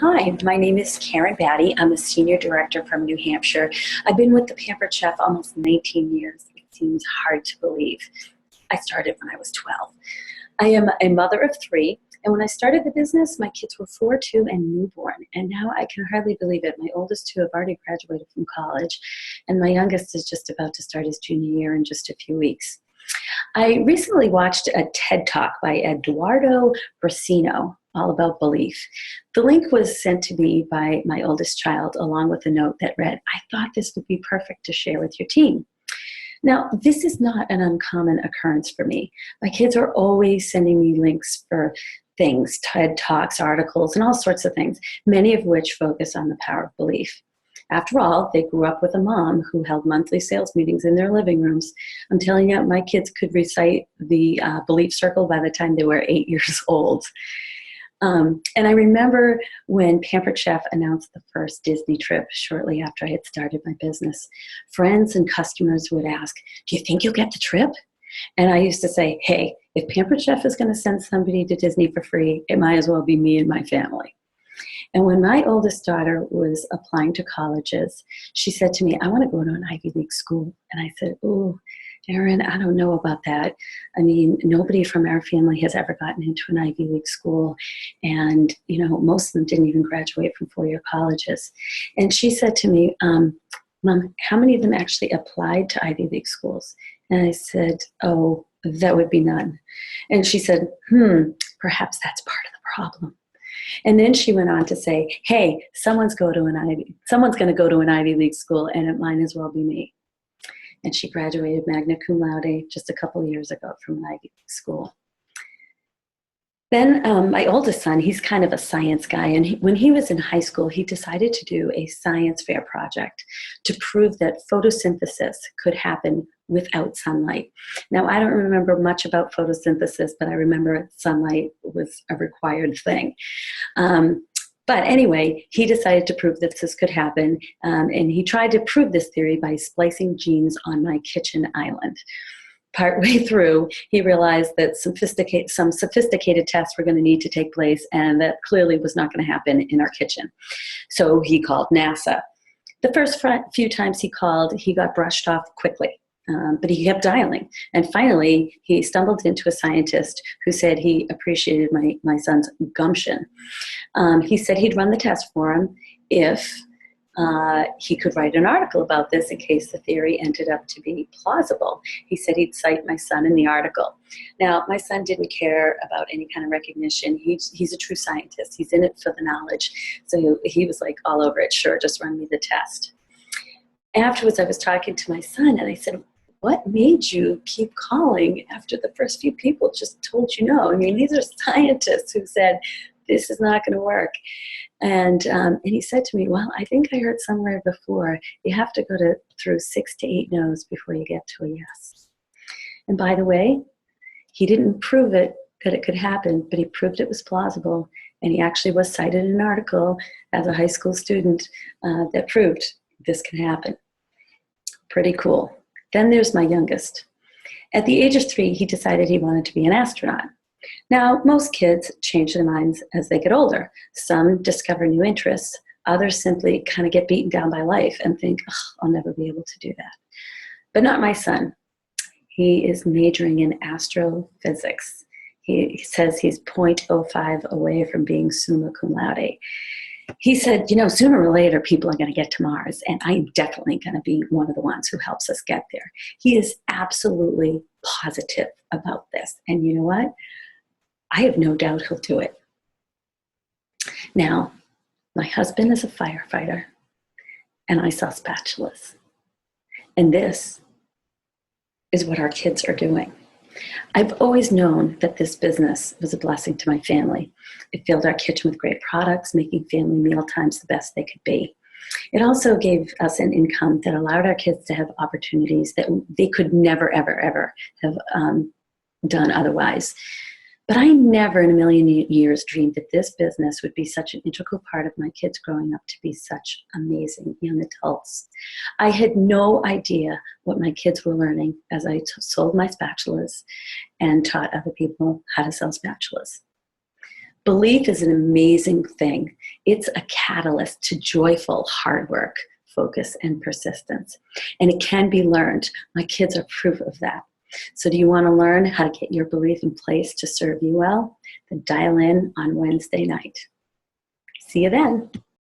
Hi, my name is Karen Batty. I'm a senior director from New Hampshire. I've been with the Pampered Chef almost 19 years. It seems hard to believe. I started when I was 12. I am a mother of three, and when I started the business, my kids were 4, 2, and newborn. And now I can hardly believe it. My oldest two have already graduated from college, and my youngest is just about to start his junior year in just a few weeks. I recently watched a TED Talk by Eduardo Brasino all about belief. The link was sent to me by my oldest child along with a note that read, "I thought this would be perfect to share with your team." Now, this is not an uncommon occurrence for me. My kids are always sending me links for things, TED Talks, articles, and all sorts of things, many of which focus on the power of belief. After all, they grew up with a mom who held monthly sales meetings in their living rooms. I'm telling you, my kids could recite the belief circle by the time they were 8 years old. And I remember when Pampered Chef announced the first Disney trip shortly after I had started my business. Friends and customers would ask, "Do you think you'll get the trip?" And I used to say, "Hey, if Pampered Chef is going to send somebody to Disney for free, it might as well be me and my family." And when my oldest daughter was applying to colleges, she said to me, "I want to go to an Ivy League school." And I said, "Oh, Erin, I don't know about that. I mean, nobody from our family has ever gotten into an Ivy League school. And, most of them didn't even graduate from four-year colleges." And she said to me, "Mom, how many of them actually applied to Ivy League schools?" And I said, "Oh, that would be none." And she said, "Perhaps that's part of the problem." And then she went on to say, "Hey, someone's going to go to an Ivy League school, and it might as well be me." And she graduated magna cum laude just a couple of years ago from an Ivy League school. Then my oldest son, he's kind of a science guy, and when he was in high school, he decided to do a science fair project to prove that photosynthesis could happen without sunlight. Now, I don't remember much about photosynthesis, but I remember sunlight was a required thing. But anyway, he decided to prove that this could happen, and he tried to prove this theory by splicing genes on my kitchen island. Partway through, he realized that some sophisticated tests were going to need to take place, and that clearly was not going to happen in our kitchen. So he called NASA. The first few times he called, he got brushed off quickly. But he kept dialing. And finally, he stumbled into a scientist who said he appreciated my son's gumption. He said he'd run the test for him if he could write an article about this in case the theory ended up to be plausible. He said he'd cite my son in the article. Now, my son didn't care about any kind of recognition. He's a true scientist. He's in it for the knowledge. So he was like all over it. "Sure, just run me the test." Afterwards, I was talking to my son, and I said, "What made you keep calling after the first few people just told you no? I mean, these are scientists who said this is not going to work." And he said to me, "Well, I think I heard somewhere before you have to go through 6 to 8 no's before you get to a yes." And by the way, he didn't prove that it could happen, but he proved it was plausible. And he actually was cited in an article as a high school student that proved this can happen. Pretty cool. Then there's my youngest. At the age of 3, he decided he wanted to be an astronaut. Now, most kids change their minds as they get older. Some discover new interests. Others simply kind of get beaten down by life and think, "I'll never be able to do that." But not my son. He is majoring in astrophysics. He says he's 0.05 away from being summa cum laude. He said, "Sooner or later, people are going to get to Mars, and I'm definitely going to be one of the ones who helps us get there." He is absolutely positive about this. And you know what? I have no doubt he'll do it. Now, my husband is a firefighter, and I sell spatulas. And this is what our kids are doing. I've always known that this business was a blessing to my family. It filled our kitchen with great products, making family meal times the best they could be. It also gave us an income that allowed our kids to have opportunities that they could never, ever, ever have done otherwise. But I never in a million years dreamed that this business would be such an integral part of my kids growing up to be such amazing young adults. I had no idea what my kids were learning as I sold my spatulas and taught other people how to sell spatulas. Belief is an amazing thing. It's a catalyst to joyful hard work, focus, and persistence. And it can be learned. My kids are proof of that. So do you want to learn how to get your belief in place to serve you well? Then dial in on Wednesday night. See you then.